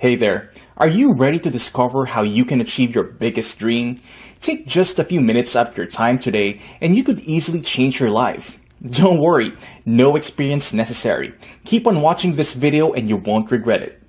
Hey there. Are you ready to discover how you can achieve your biggest dream? Take just a few minutes out of your time today and you could easily change your life. Don't worry, no experience necessary. Keep on watching this video and you won't regret it.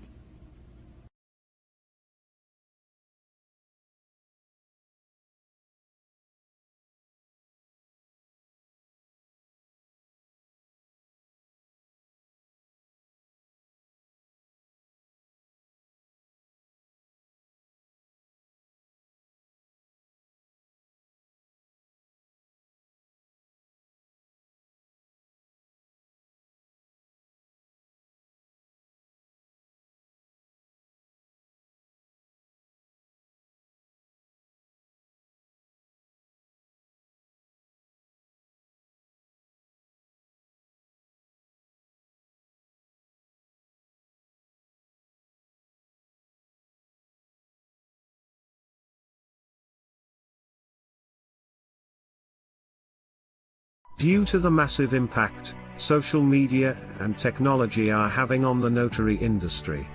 Due to the massive impact social media and technology are having on the notary industry,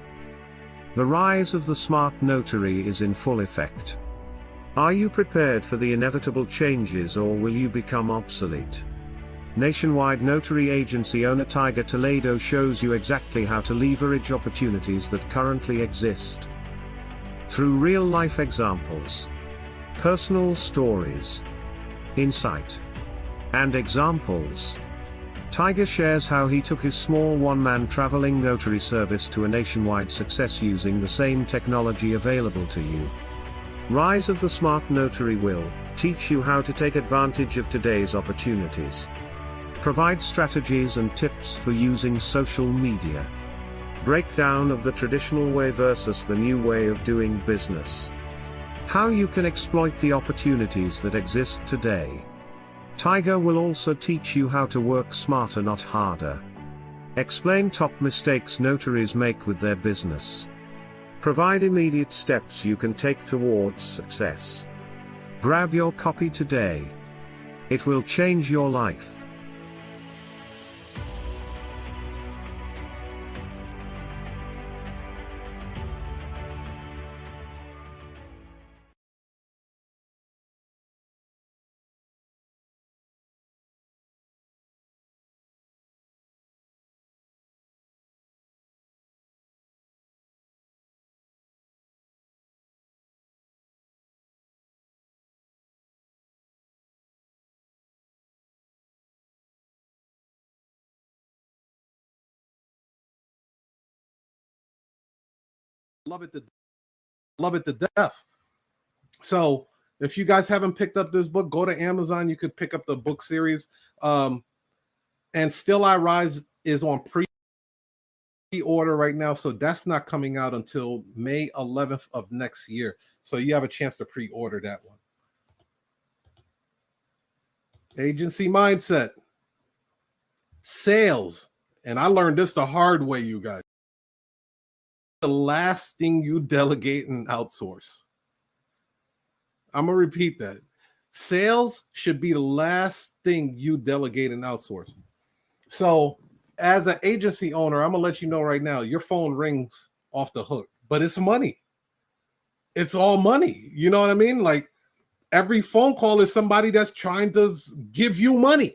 the rise of the smart notary is in full effect. Are you prepared for the inevitable changes, or will you become obsolete? Nationwide notary agency owner Tiger Toledo shows you exactly how to leverage opportunities that currently exist. Through real-life examples, personal stories, insight, and examples, Tiger shares how he took his small one-man traveling notary service to a nationwide success using the same technology available to you. Rise of the Smart Notary will teach you how to take advantage of today's opportunities. Provide strategies and tips for using social media. Breakdown of the traditional way versus the new way of doing business. How you can exploit the opportunities that exist today. Tiger will also teach you how to work smarter, not harder. Explain top mistakes notaries make with their business. Provide immediate steps you can take towards success. Grab your copy today. It will change your life. Love it to death. So if you guys haven't picked up this book, go to Amazon. You could pick up the book series. And Still I Rise is on pre-order right now. So that's not coming out until May 11th of next year. So you have a chance to pre-order that one. Agency mindset. Sales. And I learned this the hard way, you guys. The last thing you delegate and outsource. I'm going to repeat that. Sales should be the last thing you delegate and outsource. So as an agency owner, I'm going to let you know right now, your phone rings off the hook, but it's money. It's all money. You know what I mean? Like every phone call is somebody that's trying to give you money.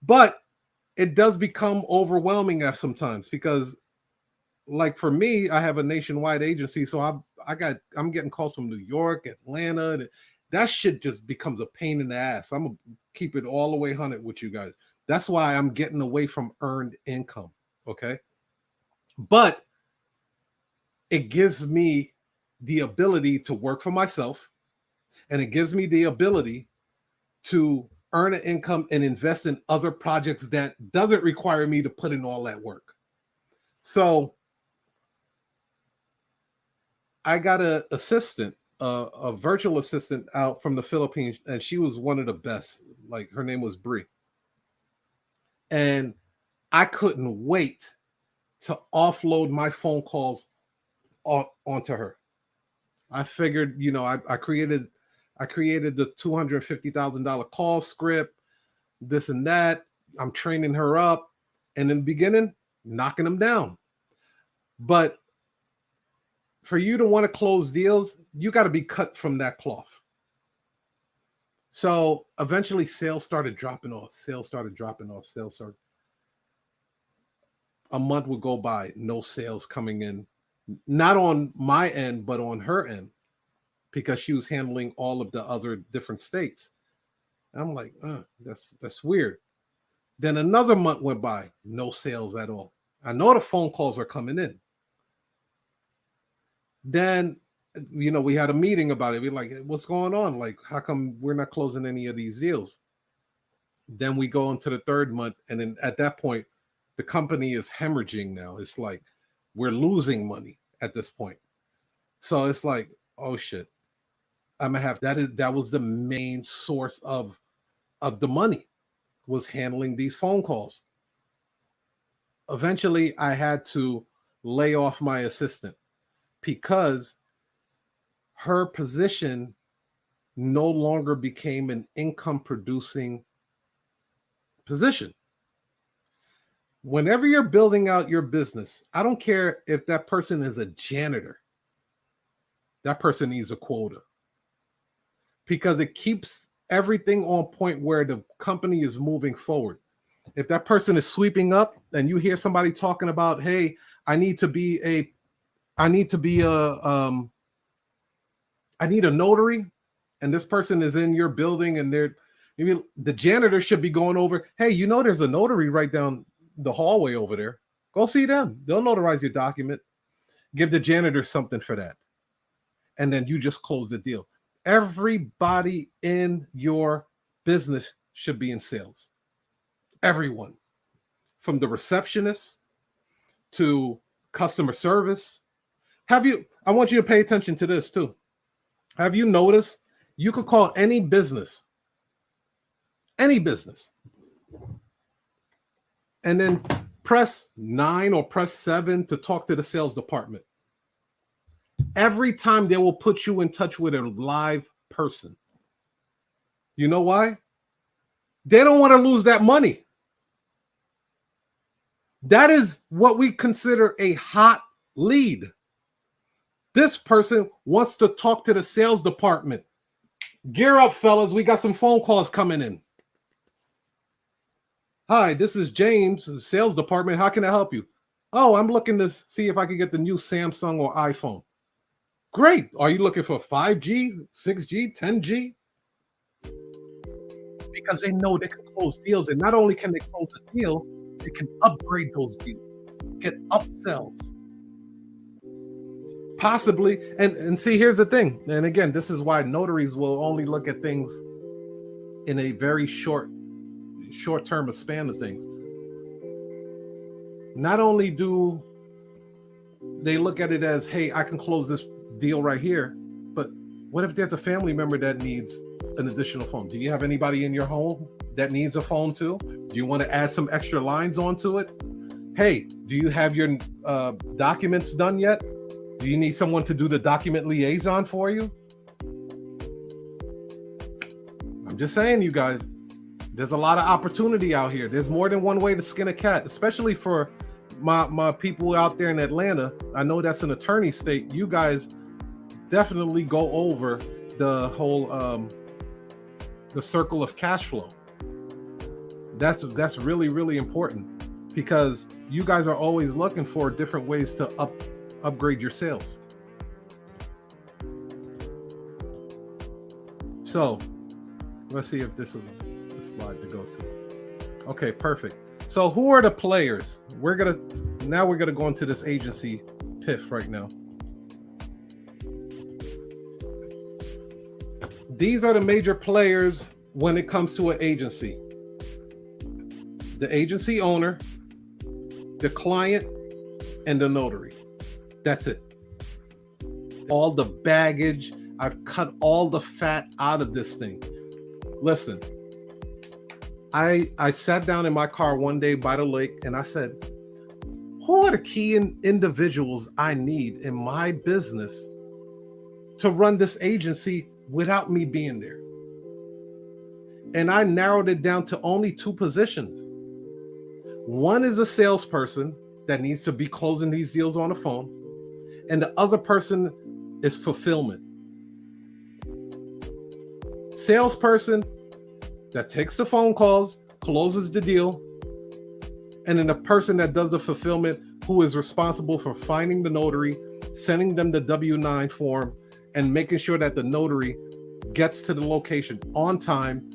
But it does become overwhelming at sometimes because, like for me, I have a nationwide agency, so I'm getting calls from New York, Atlanta. That shit just becomes a pain in the ass. I'm gonna keep it all the way 100 with you guys. That's why I'm getting away from earned income. Okay, but it gives me the ability to work for myself, and it gives me the ability to earn an income and invest in other projects that doesn't require me to put in all that work. So I got a assistant, a virtual assistant out from the Philippines, and she was one of the best. Like her name was Bree, and I couldn't wait to offload my phone calls onto her. I figured, I created the $250,000 call script, this and that. I'm training her up, and in the beginning, knocking them down. But For you to want to close deals, you got to be cut from that cloth. So eventually sales started dropping off. A month would go by, no sales coming in, not on my end, but on her end, because she was handling all of the other different states. I'm like, that's weird. Then another month went by, no sales at all. I know the phone calls are coming in. Then, we had a meeting about it. We're like, what's going on? Like, how come we're not closing any of these deals? Then we go into the third month. And then at that point, the company is hemorrhaging now. It's like, we're losing money at this point. So it's like, oh shit. I'm gonna have that was the main source of the money, was handling these phone calls. Eventually, I had to lay off my assistant because her position no longer became an income producing position. Whenever you're building out your business, I don't care if that person is a janitor. That person needs a quota, because it keeps everything on point where the company is moving forward. If that person is sweeping up and you hear somebody talking about, hey, I need a notary, and this person is in your building and the janitor should be going over, hey, there's a notary right down the hallway over there. Go see them. They'll notarize your document. Give the janitor something for that. And then you just close the deal. Everybody in your business should be in sales. Everyone, from the receptionist to customer service. I want you to pay attention to this too. Have you noticed you could call any business, and then press 9 or press 7 to talk to the sales department. Every time they will put you in touch with a live person. You know why? They don't want to lose that money. That is what we consider a hot lead. This person wants to talk to the sales department. Gear up, fellas. We got some phone calls coming in. Hi, this is James, sales department. How can I help you? Oh, I'm looking to see if I can get the new Samsung or iPhone. Great. Are you looking for 5G, 6G, 10G? Because they know they can close deals. And not only can they close a deal, they can upgrade those deals, get upsells. Possibly. And see, here's the thing. And again, this is why notaries will only look at things in a very short-term span of things. Not only do they look at it as, hey, I can close this deal right here, but what if there's a family member that needs an additional phone? Do you have anybody in your home that needs a phone too? Do you want to add some extra lines onto it? Hey, do you have your documents done yet? Do you need someone to do the document liaison for you? I'm just saying, you guys, there's a lot of opportunity out here. There's more than one way to skin a cat, especially for my people out there in Atlanta. I know that's an attorney state. You guys definitely go over the whole the circle of cash flow. That's really, really important, because you guys are always looking for different ways to upgrade your sales. So let's see if this is the slide to go to. Okay, perfect. So who are the players? We're gonna go into this agency PIF right now. These are the major players when it comes to an agency. The agency owner, the client, and the notary. That's it. All the baggage. I've cut all the fat out of this thing. Listen, I sat down in my car one day by the lake and I said, who are the key individuals I need in my business to run this agency without me being there? And I narrowed it down to only 2 positions. One is a salesperson that needs to be closing these deals on the phone. and the other person is fulfillment. Salesperson that takes the phone calls, closes the deal, and then the person that does the fulfillment, who is responsible for finding the notary, sending them the W-9 form, and making sure that the notary gets to the location on time,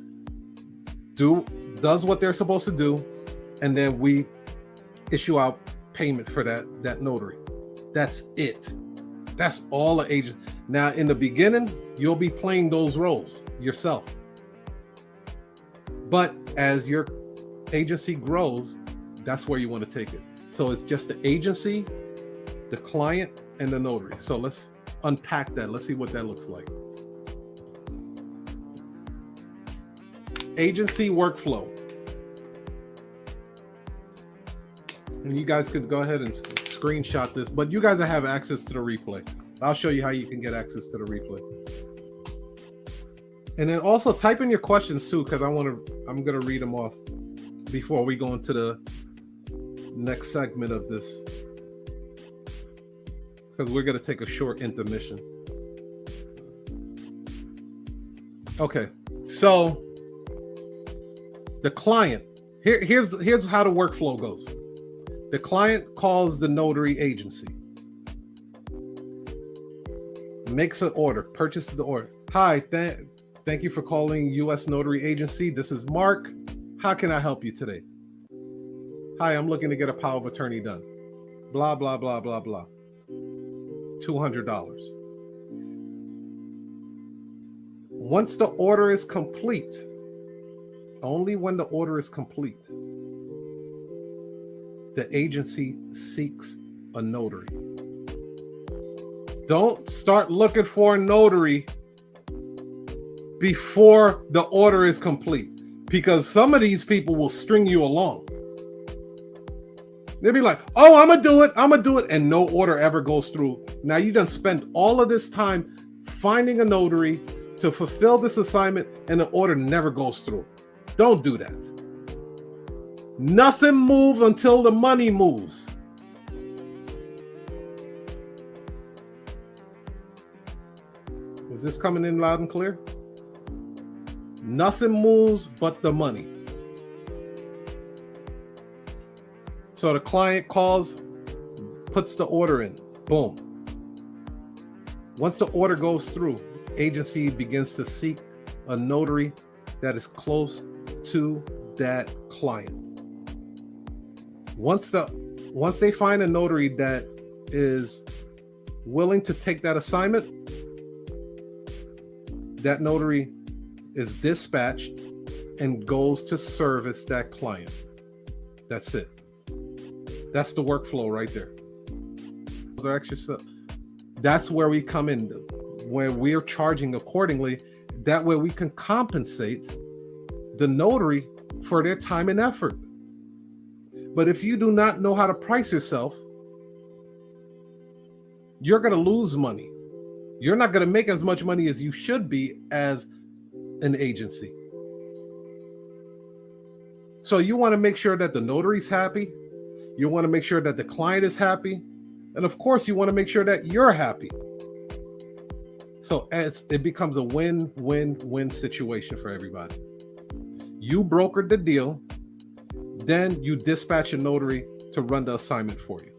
does what they're supposed to do, and then we issue out payment for that notary. That's it. That's all the agents. Now, in the beginning, you'll be playing those roles yourself. But as your agency grows, that's where you want to take it. So it's just the agency, the client, and the notary. So let's unpack that. Let's see what that looks like. Agency workflow. And you guys could go ahead and screenshot this, but you guys have access to the replay. I'll show you how you can get access to the replay. And then also type in your questions too, because I'm gonna read them off before we go into the next segment of this, because we're gonna take a short intermission. Okay, so the client, here's how the workflow goes. The client calls the notary agency, makes an order, purchases the order. Hi, thank you for calling U.S. Notary Agency. This is Mark. How can I help you today? Hi, I'm looking to get a power of attorney done. Blah, blah, blah, blah, blah. $200. Once the order is complete, only when the order is complete, the agency seeks a notary. Don't start looking for a notary before the order is complete, because some of these people will string you along. They'll be like, oh, I'm gonna do it, and no order ever goes through. Now you done spent all of this time finding a notary to fulfill this assignment, and the order never goes through. Don't do that. Nothing moves until the money moves. Is this coming in loud and clear? Nothing moves but the money. So the client calls, puts the order in, boom. Once the order goes through, agency begins to seek a notary that is close to that client. Once they find a notary that is willing to take that assignment, that notary is dispatched and goes to service that client. That's it. That's the workflow right there. The extra stuff. That's where we come in, where we're charging accordingly. That way we can compensate the notary for their time and effort. But if you do not know how to price yourself, you're going to lose money. You're not going to make as much money as you should be as an agency. So you want to make sure that the notary's happy. You want to make sure that the client is happy. And of course, you want to make sure that you're happy. So it becomes a win-win-win situation for everybody. You brokered the deal. Then you dispatch a notary to run the assignment for you.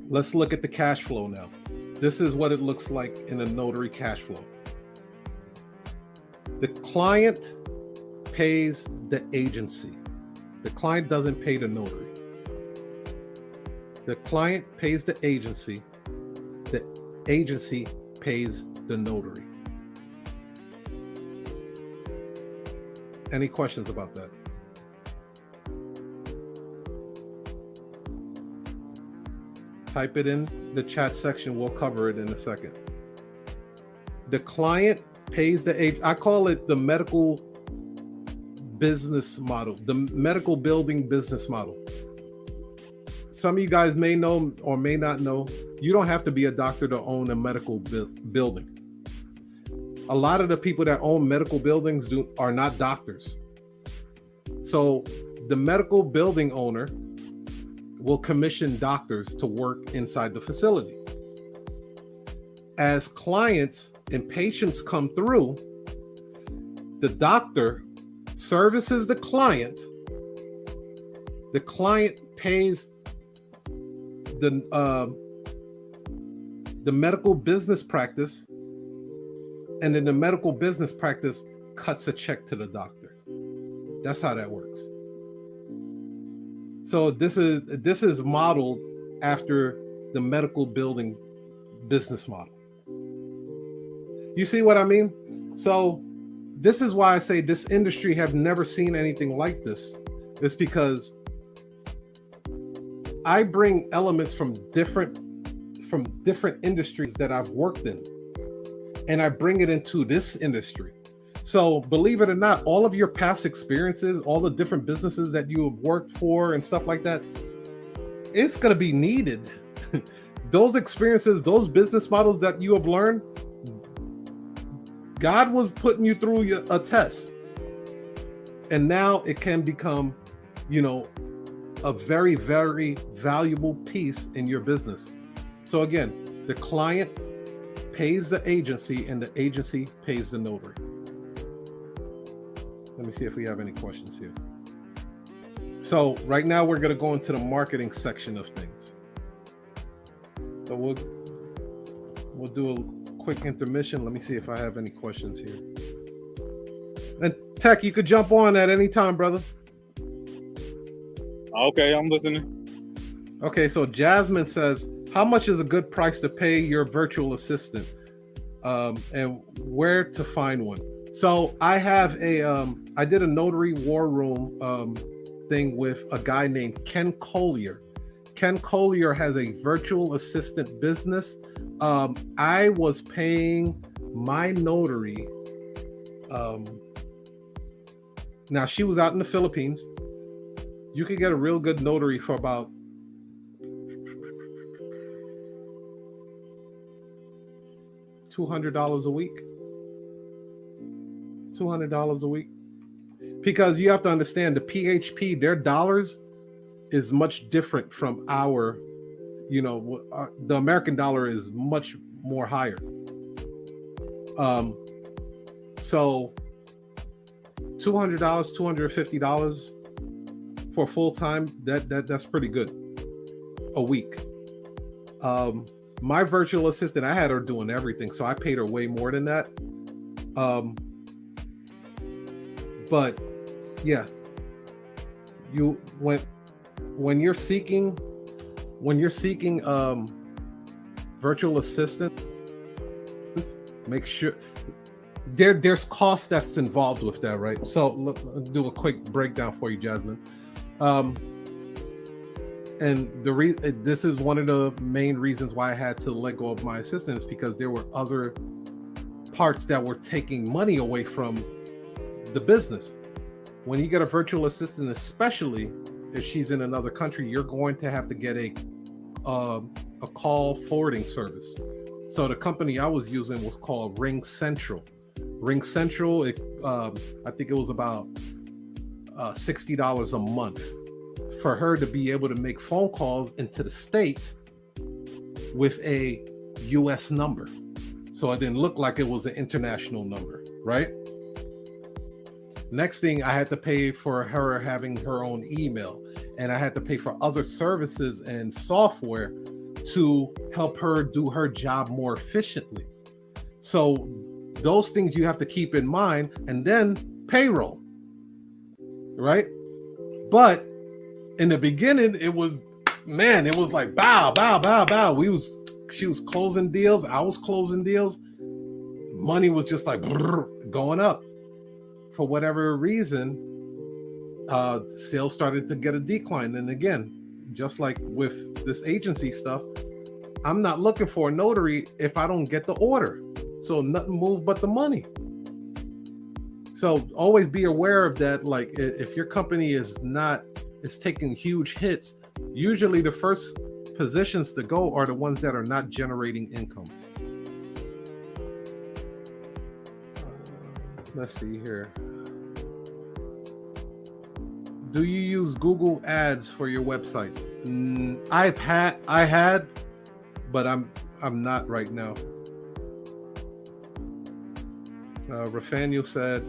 Let's look at the cash flow now. This is what it looks like in a notary cash flow. The client pays the agency. The client doesn't pay the notary. The client pays the agency. The agency pays the notary. Any questions about that? Type it in the chat section. We'll cover it in a second. The client pays the agent. I call it the medical business model, the medical building business model. Some of you guys may know or may not know, you don't have to be a doctor to own a medical building. A lot of the people that own medical buildings are not doctors. So the medical building owner will commission doctors to work inside the facility. As clients and patients come through, the doctor services the client pays the medical business practice, and then the medical business practice cuts a check to the doctor. That's how that works. So this is modeled after the medical building business model. You see what I mean? So this is why I say this industry have never seen anything like this. It's because I bring elements from different industries that I've worked in, and I bring it into this industry. So believe it or not, all of your past experiences, all the different businesses that you have worked for and stuff like that, it's going to be needed. Those experiences, those business models that you have learned, God was putting you through a test. And now it can become, a very, very valuable piece in your business. So again, the client pays the agency and the agency pays the notary. Let me see if we have any questions here. So right now we're going to go into the marketing section of things. So we'll do a quick intermission. Let me see if I have any questions here. And Tech, you could jump on at any time, brother. Okay, I'm listening. Okay, so Jasmine says, how much is a good price to pay your virtual assistant? And where to find one? So I have I did a notary war room thing with a guy named Ken Collier. Ken Collier has a virtual assistant business. I was paying my notary. Now she was out in the Philippines. You could get a real good notary for about $200 a week. $200 a week. Because you have to understand the PHP, their dollars is much different from our, the American dollar is much more higher. So $200, $250 for full time, that's pretty good a week. My virtual assistant, I had her doing everything, so I paid her way more than that. But yeah, when you're seeking virtual assistant, make sure there's cost that's involved with that, right? So let's do a quick breakdown for you, Jasmine. And this is one of the main reasons why I had to let go of my assistant, is because there were other parts that were taking money away from the business. When you get a virtual assistant, especially if she's in another country, you're going to have to get a call forwarding service. So the company I was using was called Ring Central. Ring Central, I think it was about $60 a month for her to be able to make phone calls into the state with a US number. So it didn't look like it was an international number, right? Next thing, I had to pay for her having her own email, and I had to pay for other services and software to help her do her job more efficiently. So those things you have to keep in mind, and then payroll, right? But in the beginning, it was like bow. She was closing deals. I was closing deals. Money was just like going up. For whatever reason, sales started to get a decline. And again, just like with this agency stuff, I'm not looking for a notary if I don't get the order. So nothing moved but the money. So always be aware of that. Like if your company is taking huge hits, usually the first positions to go are the ones that are not generating income. Let's see here. Do you use Google Ads for your website? I had, but I'm not right now. Rafael said,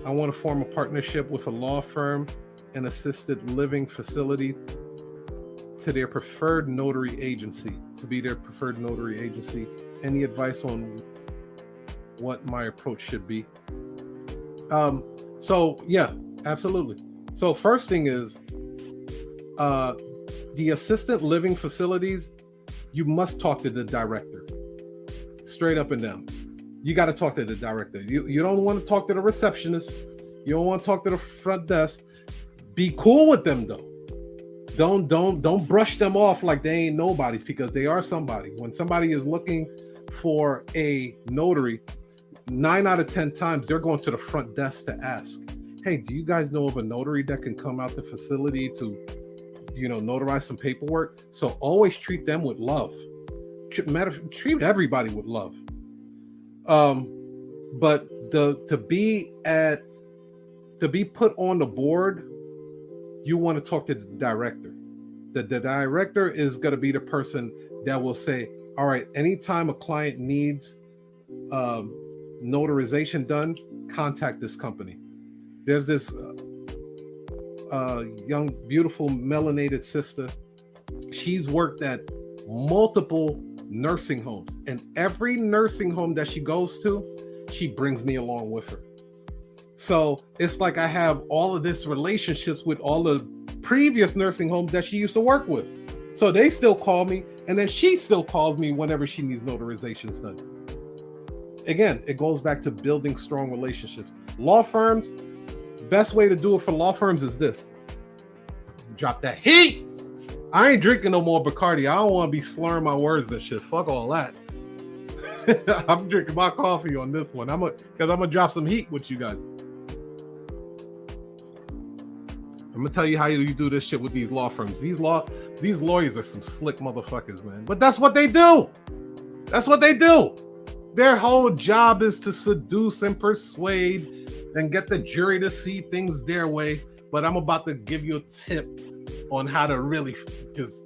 I want to form a partnership with a law firm and assisted living facility to their preferred notary agency, to be their preferred notary agency. Any advice on what my approach should be? So yeah, absolutely. So first thing is, the assisted living facilities, you must talk to the director, straight up and down. You got to talk to the director. You don't want to talk to the receptionist. You don't want to talk to the front desk. Be cool with them though. Don't brush them off like they ain't nobodies, because they are somebody. When somebody is looking for a notary, 9 out of 10 times they're going to the front desk to ask, hey, do you guys know of a notary that can come out the facility to, notarize some paperwork? So always treat them with love. Treat everybody with love. But to be put on the board, you want to talk to the director. The director is going to be the person that will say, all right, anytime a client needs notarization done, contact this company. There's this young, beautiful, melanated sister. She's worked at multiple nursing homes, and every nursing home that she goes to, she brings me along with her. So it's like I have all of this relationships with all the previous nursing homes that she used to work with. So they still call me, and then she still calls me whenever she needs notarizations done. Again, it goes back to building strong relationships. Law firms, best way to do it for law firms is this. Drop that heat. I ain't drinking no more Bacardi. I don't want to be slurring my words and shit. Fuck all that. I'm drinking my coffee on this one. Because I'm gonna drop some heat with you guys. I'm gonna tell you how you do this shit with these law firms. These lawyers are some slick motherfuckers, man. But that's what they do. That's what they do. Their whole job is to seduce and persuade and get the jury to see things their way. But I'm about to give you a tip on how to really just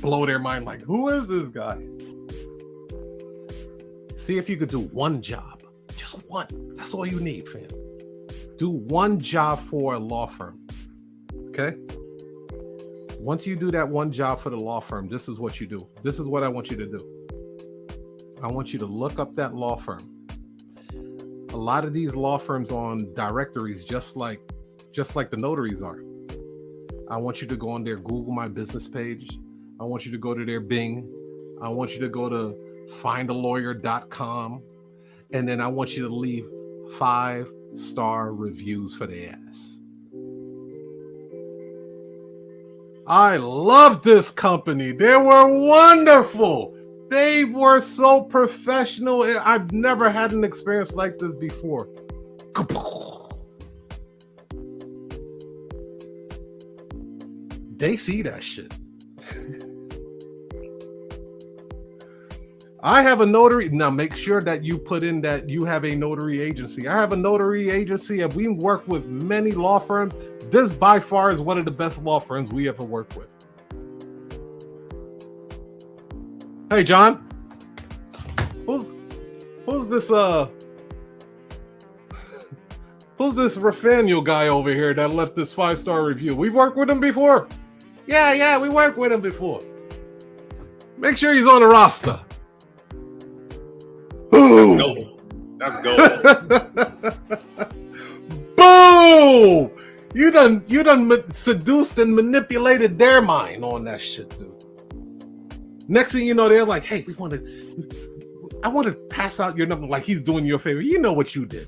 blow their mind. Like, who is this guy? See if you could do one job. Just one. That's all you need, fam. Do one job for a law firm. Okay? Once you do that one job for the law firm, this is what you do. This is what I want you to do. I want you to look up that law firm. A lot of these law firms on directories, just like the notaries are. I want you to go on their Google My Business page. I want you to go to their Bing. I want you to go to findalawyer.com. And then I want you to leave 5-star reviews for their ass. I love this company. They were wonderful. They were so professional. I've never had an experience like this before. They see that shit. I have a notary. Now make sure that you put in that you have a notary agency. I have a notary agency, and we've worked with many law firms. This by far is one of the best law firms we ever worked with. Hey, John. Who's this who's this Rafael guy over here that left this 5-star review? We've worked with him before. Yeah, we worked with him before. Make sure he's on the roster. That's gold. Boom! You done seduced and manipulated their mind on that shit, dude. Next thing you know, they're like, hey, I want to pass out your number, like he's doing you a favor. You know what you did.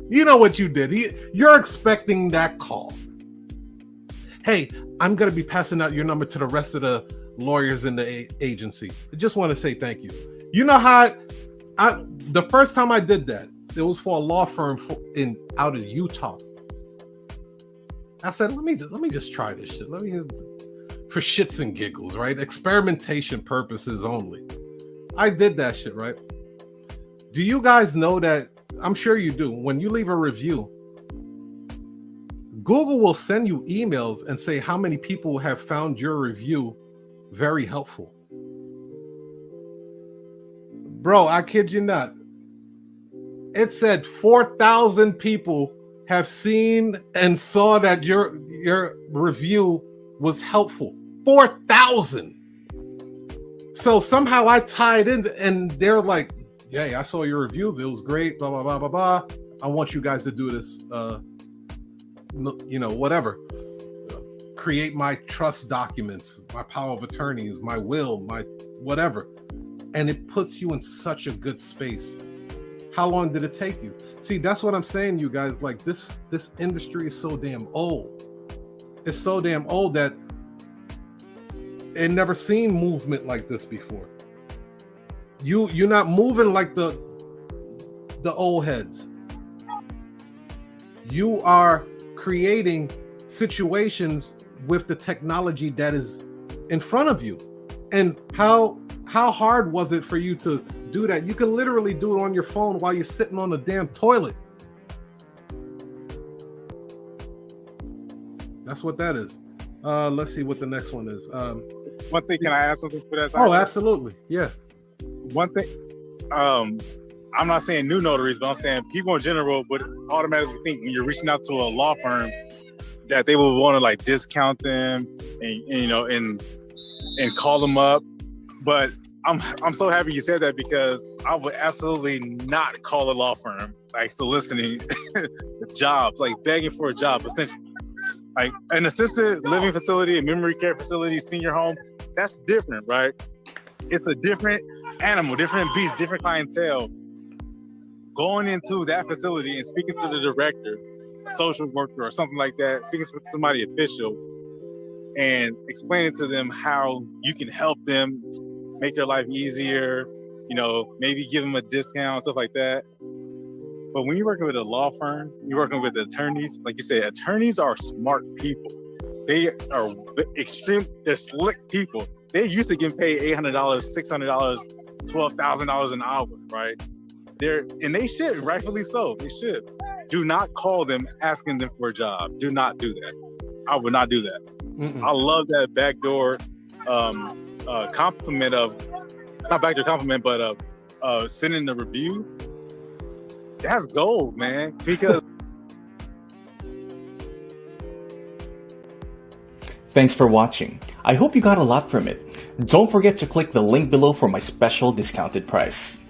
You're expecting that call. Hey, I'm going to be passing out your number to the rest of the lawyers in the agency. I just want to say thank you. You know how the first time I did that, it was for a law firm out of Utah. I said, let me just try this shit. For shits and giggles, right? Experimentation purposes only. I did that shit, right? Do you guys know that? I'm sure you do. When you leave a review, Google will send you emails and say how many people have found your review very helpful. Bro, I kid you not. It said 4,000 people have seen and saw that your review was helpful. 4,000. So somehow I tied in, and they're like, "Yeah, I saw your reviews. It was great. Blah blah blah blah blah. I want you guys to do this. Whatever. Create my trust documents, my power of attorneys, my will, my whatever." And it puts you in such a good space. How long did it take you? See, that's what I'm saying, you guys. Like this industry is so damn old. It's so damn old that it never seen movement like this before. You're not moving like the old heads. You are creating situations with the technology that is in front of you. And how hard was it for you to do that? You can literally do it on your phone while you're sitting on the damn toilet. That's what that is. Let's see what the next one is. One thing, can I add something for that? Oh, absolutely. Yeah. One thing, I'm not saying new notaries, but I'm saying people in general would automatically think when you're reaching out to a law firm that they would want to like discount them and call them up. But I'm so happy you said that, because I would absolutely not call a law firm like soliciting jobs, like begging for a job, essentially. Like an assisted living facility, a memory care facility, senior home, that's different, right? It's a different animal, different beast, different clientele. Going into that facility and speaking to the director, a social worker or something like that, speaking to somebody official and explaining to them how you can help them make their life easier, maybe give them a discount, stuff like that. But when you're working with a law firm, you're working with attorneys, like you said, attorneys are smart people. They are they're slick people. They're used to getting paid $800, $600, $12,000 an hour, right? And they should, rightfully so, they should. Do not call them asking them for a job. Do not do that. I would not do that. Mm-mm. I love that backdoor compliment not backdoor compliment, but sending the review. That's gold, man, because... Thanks for watching. I hope you got a lot from it. Don't forget to click the link below for my special discounted price.